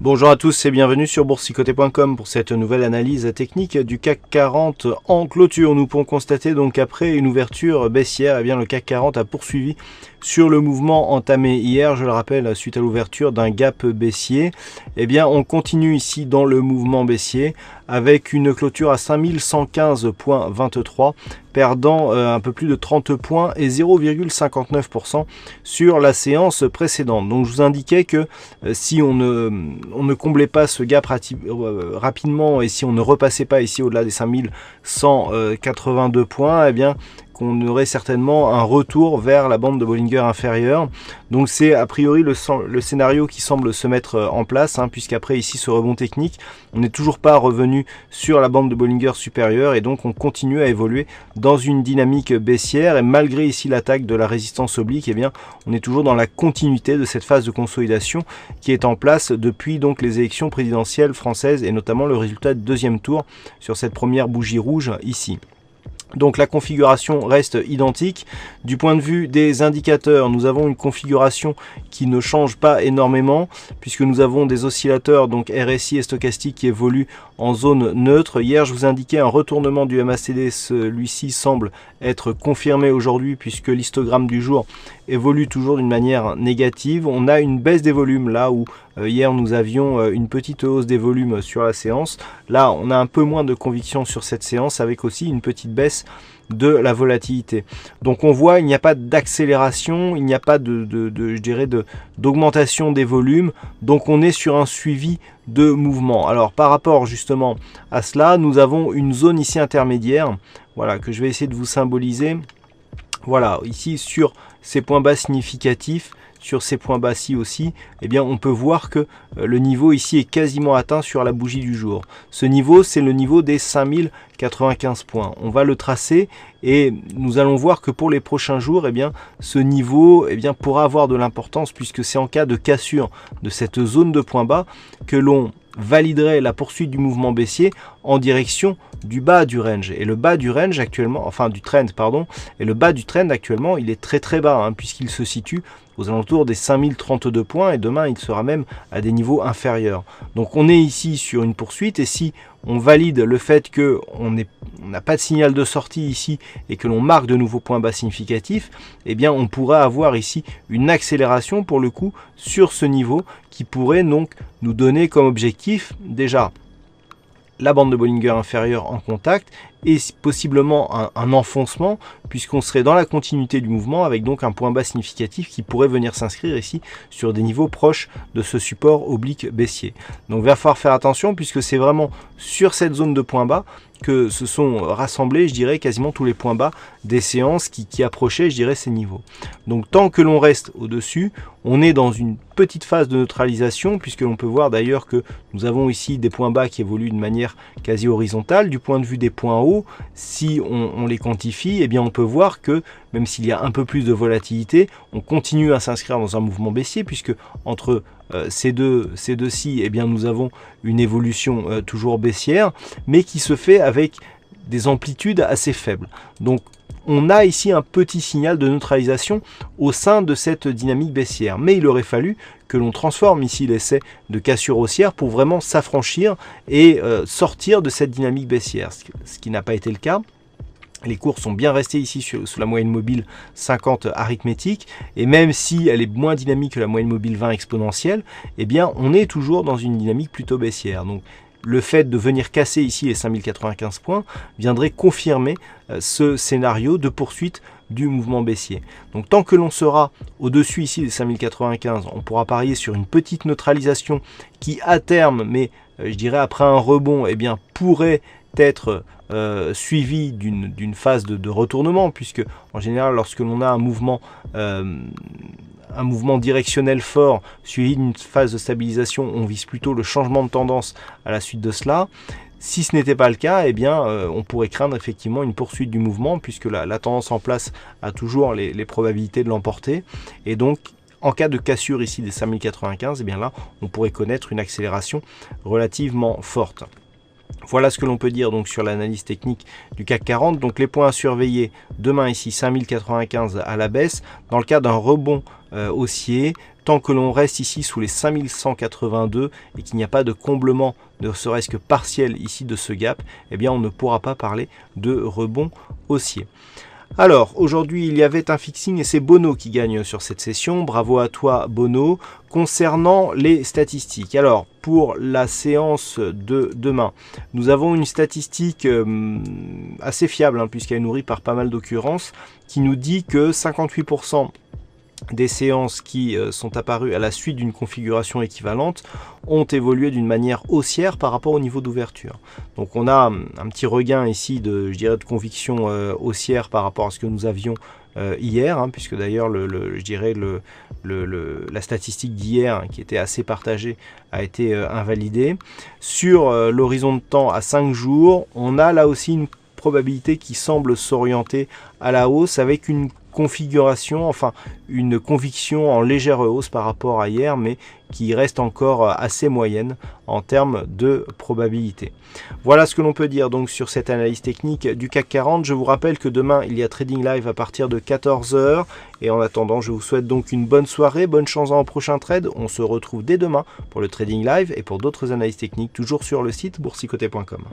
Bonjour à tous et bienvenue sur boursicoté.com pour cette nouvelle analyse technique du CAC 40 en clôture. Nous pouvons constater donc qu'après une ouverture baissière, le CAC 40 a poursuivi sur le mouvement entamé hier, je le rappelle, suite à l'ouverture d'un gap baissier. On continue ici dans le mouvement baissier avec une clôture à 5115,23, perdant un peu plus de 30 points et 0,59% sur la séance précédente. Donc je vous indiquais que si on ne comblait pas ce gap rapidement et si on ne repassait pas ici au-delà des 5182 points, qu'on aurait certainement un retour vers la bande de Bollinger inférieure. Donc c'est a priori le scénario qui semble se mettre en place, puisqu'après ici ce rebond technique, on n'est toujours pas revenu sur la bande de Bollinger supérieure et donc on continue à évoluer dans une dynamique baissière et malgré ici l'attaque de la résistance oblique, on est toujours dans la continuité de cette phase de consolidation qui est en place depuis donc les élections présidentielles françaises et notamment le résultat du deuxième tour sur cette première bougie rouge ici. Donc la configuration reste identique. Du point de vue des indicateurs, nous avons une configuration qui ne change pas énormément puisque nous avons des oscillateurs, donc RSI et stochastique, qui évoluent en zone neutre. Hier, je vous indiquais un retournement du MACD. Celui-ci semble être confirmé aujourd'hui puisque l'histogramme du jour évolue toujours d'une manière négative. On a une baisse des volumes là où hier nous avions une petite hausse des volumes sur la séance. Là, on a un peu moins de conviction sur cette séance avec aussi une petite baisse de la volatilité. Donc on voit il n'y a pas d'accélération, il n'y a pas d'augmentation des volumes, donc on est sur un suivi de mouvement. Alors par rapport justement à cela, nous avons une zone ici intermédiaire, voilà, que je vais essayer de vous symboliser. Voilà, ici sur ces points bas significatifs, sur ces points bas-ci aussi, on peut voir que le niveau ici est quasiment atteint sur la bougie du jour. Ce niveau, c'est le niveau des 5095 points. On va le tracer et nous allons voir que pour les prochains jours, ce niveau pourra avoir de l'importance puisque c'est en cas de cassure de cette zone de points bas que l'on validerait la poursuite du mouvement baissier en direction du bas du range. Et le bas du range actuellement, enfin du trend, pardon, et le bas du trend actuellement, il est très bas, puisqu'il se situe aux alentours des 5032 points et demain il sera même à des niveaux inférieurs. Donc on est ici sur une poursuite et si on valide le fait qu'on n'a pas de signal de sortie ici et que l'on marque de nouveaux points bas significatifs, on pourra avoir ici une accélération pour le coup sur ce niveau qui pourrait donc nous donner comme objectif déjà la bande de Bollinger inférieure en contact et possiblement un enfoncement puisqu'on serait dans la continuité du mouvement avec donc un point bas significatif qui pourrait venir s'inscrire ici sur des niveaux proches de ce support oblique baissier. Donc il va falloir faire attention puisque c'est vraiment sur cette zone de points bas que se sont rassemblés, je dirais, quasiment tous les points bas des séances qui approchaient, je dirais, ces niveaux. Donc tant que l'on reste au-dessus, on est dans une petite phase de neutralisation puisque l'on peut voir d'ailleurs que nous avons ici des points bas qui évoluent de manière quasi horizontale. Du point de vue des points hauts, si on les quantifie, on peut voir que même s'il y a un peu plus de volatilité, on continue à s'inscrire dans un mouvement baissier puisque entre ces deux-ci, nous avons une évolution toujours baissière, mais qui se fait avec des amplitudes assez faibles. Donc on a ici un petit signal de neutralisation au sein de cette dynamique baissière. Mais il aurait fallu que l'on transforme ici l'essai de cassure haussière pour vraiment s'affranchir et sortir de cette dynamique baissière, ce qui n'a pas été le cas. Les cours sont bien restés ici sous la moyenne mobile 50 arithmétique et même si elle est moins dynamique que la moyenne mobile 20 exponentielle, on est toujours dans une dynamique plutôt baissière. Donc le fait de venir casser ici les 5095 points viendrait confirmer ce scénario de poursuite du mouvement baissier. Donc tant que l'on sera au-dessus ici des 5095, on pourra parier sur une petite neutralisation qui à terme, mais je dirais après un rebond, pourrait être suivi d'une phase de retournement, puisque en général lorsque l'on a un mouvement directionnel fort suivi d'une phase de stabilisation, on vise plutôt le changement de tendance à la suite de cela. Si ce n'était pas le cas, on pourrait craindre effectivement une poursuite du mouvement puisque la tendance en place a toujours les probabilités de l'emporter et donc en cas de cassure ici des 5095, là on pourrait connaître une accélération relativement forte. Voilà ce que l'on peut dire donc sur l'analyse technique du CAC 40. Donc les points à surveiller demain ici 5095 à la baisse. Dans le cas d'un rebond haussier, tant que l'on reste ici sous les 5182 et qu'il n'y a pas de comblement, ne serait-ce que partiel ici de ce gap, eh bien on ne pourra pas parler de rebond haussier. Alors, aujourd'hui, il y avait un fixing et c'est Bono qui gagne sur cette session. Bravo à toi, Bono. Concernant les statistiques, alors, pour la séance de demain, nous avons une statistique assez fiable, puisqu'elle est nourrie par pas mal d'occurrences, qui nous dit que 58% des séances qui sont apparues à la suite d'une configuration équivalente ont évolué d'une manière haussière par rapport au niveau d'ouverture. Donc on a un petit regain ici de, je dirais, de conviction haussière par rapport à ce que nous avions hier, puisque d'ailleurs la statistique d'hier, qui était assez partagée, a été invalidée. Sur l'horizon de temps à 5 jours, on a là aussi une probabilité qui semble s'orienter à la hausse avec une configuration, enfin une conviction en légère hausse par rapport à hier, mais qui reste encore assez moyenne en termes de probabilité. Voilà ce que l'on peut dire donc sur cette analyse technique du CAC 40. Je vous rappelle que demain il y a Trading Live à partir de 14 h et en attendant je vous souhaite donc une bonne soirée, bonne chance dans le prochain trade. On se retrouve dès demain pour le Trading Live et pour d'autres analyses techniques toujours sur le site boursicoté.com.